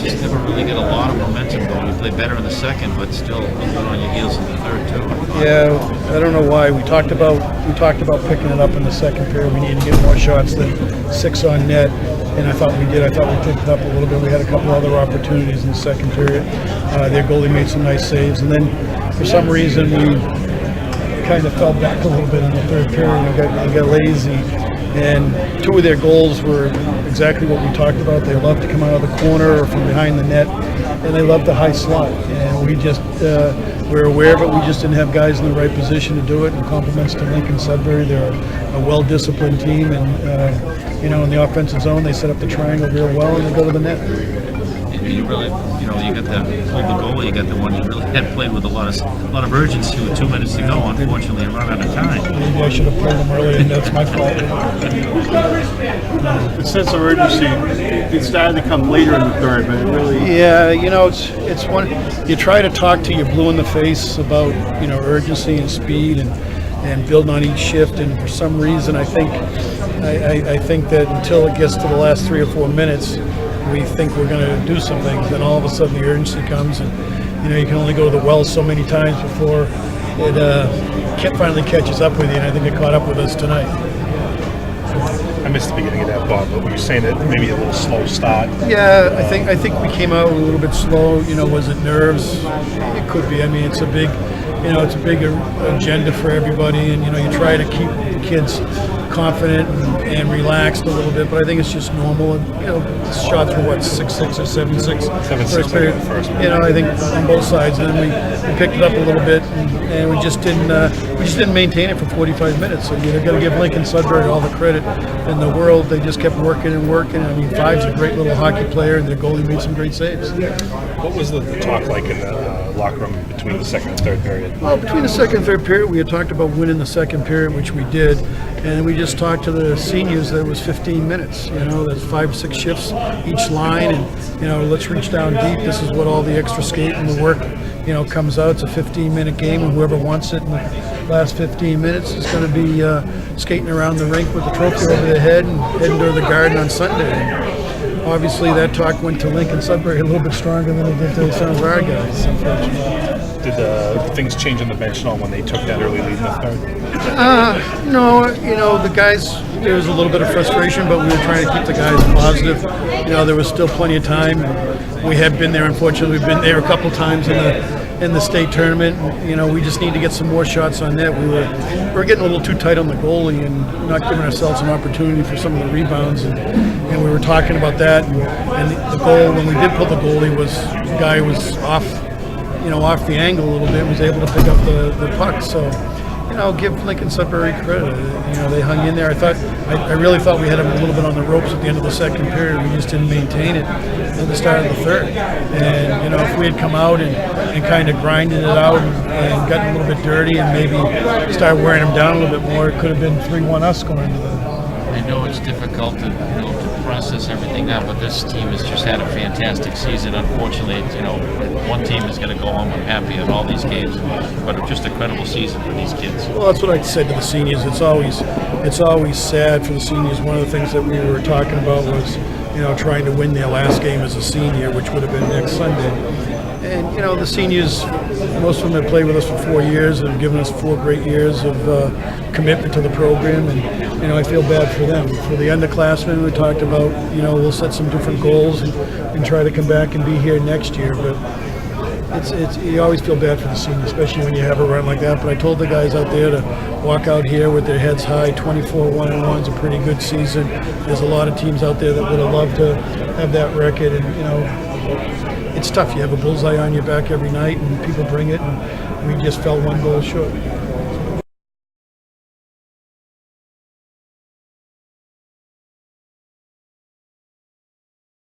just never really get a lot of momentum going. We played better in the second, but still a little bit on your heels in the third too. Yeah, I don't know why. We talked about picking it up in the second period. We needed to get more shots than 6 on net, and I thought we did. I thought we picked it up a little bit. We had a couple other opportunities in the second period. Their goalie made some nice saves, and then for some reason we kind of fell back a little bit in the third period. We got lazy, and 2 of their goals were exactly what we talked about. They love to come out of the corner or from behind the net, and they love the high slot. And we just we're aware of it. We just didn't have guys in the right position to do it. And compliments to Lincoln Sudbury. They're a well-disciplined team, and in the offensive zone, they set up the triangle real well, and they go to the net. You really, you got the goal. You got the one you really had played with a lot of urgency with 2 minutes to go. Unfortunately, and run out of time. Maybe I should have played them earlier, and that's my fault. The sense of urgency, it started to come later in the third, but it really... Yeah, it's one, you try to talk to your blue in the face about, urgency and speed and building on each shift, and for some reason I think that until it gets to the last 3 or 4 minutes, we think we're going to do some things, then all of a sudden the urgency comes, and you can only go to the well so many times before it finally catches up with you, and I think it caught up with us tonight. I missed the beginning of that, Bob, but were you saying that maybe a little slow start? Yeah, I think we came out a little bit slow. Was it nerves? It could be. I mean, it's a big agenda for everybody, and you try to keep the kids confident and relaxed a little bit, but I think it's just normal. And shots were 6-6 or 7-6 first period. I think on both sides, and then we picked it up a little bit, and we just didn't maintain it for 45 minutes. So you've got to give Lincoln Sudbury all the credit in the world. They just kept working and working. I mean, Five's a great little hockey player, and their goalie made some great saves. What was the talk like in the locker room between the second and third period? Well, between the second and third period, we had talked about winning the second period, which we did, and we just talked to the seniors that it was 15 minutes. There's 5 or 6 shifts each line, and let's reach down deep. This is what all the extra skate and the work comes out. It's a 15-minute game, and whoever wants it in the last 15 minutes is going to be skating around the rink with the trophy over their head and heading to the Garden on Sunday. And obviously, that talk went to Lincoln Sudbury a little bit stronger than it did to some of our guys, unfortunately. Did things change on the bench at all when they took that early lead in the third? No, the guys, there was a little bit of frustration, but we were trying to keep the guys positive. There was still plenty of time. We had been there, unfortunately. We've been there a couple times in the state tournament. We just need to get some more shots on net. We were getting a little too tight on the goalie and not giving ourselves an opportunity for some of the rebounds. And we were talking about that. And the goal, when we did pull the goalie, the guy was off the angle a little bit, was able to pick up the puck. So, give Lincoln Sudbury credit. They hung in there. I really thought we had them a little bit on the ropes at the end of the second period. We just didn't maintain it at the start of the third. And, if we had come out and kind of grinded it out and gotten a little bit dirty and maybe started wearing them down a little bit more, it could have been 3-1 us going into the... I know it's difficult to process everything now, but this team has just had a fantastic season. Unfortunately, one team is going to go home unhappy at all these games, but just a credible season for these kids. Well, that's what I said to the seniors. It's always sad for the seniors. One of the things that we were talking about was, trying to win their last game as a senior, which would have been next Sunday. And, the seniors, most of them have played with us for 4 years and given us 4 great years of commitment to the program. And, I feel bad for them. For the underclassmen, we talked about, we'll set some different goals and try to come back and be here next year. But you always feel bad for the seniors, especially when you have a run like that. But I told the guys out there to walk out here with their heads high. 24 1-1 is a pretty good season. There's a lot of teams out there that would have loved to have that record. And, it's tough. You have a bullseye on your back every night, and people bring it, and we just fell 1 goal short.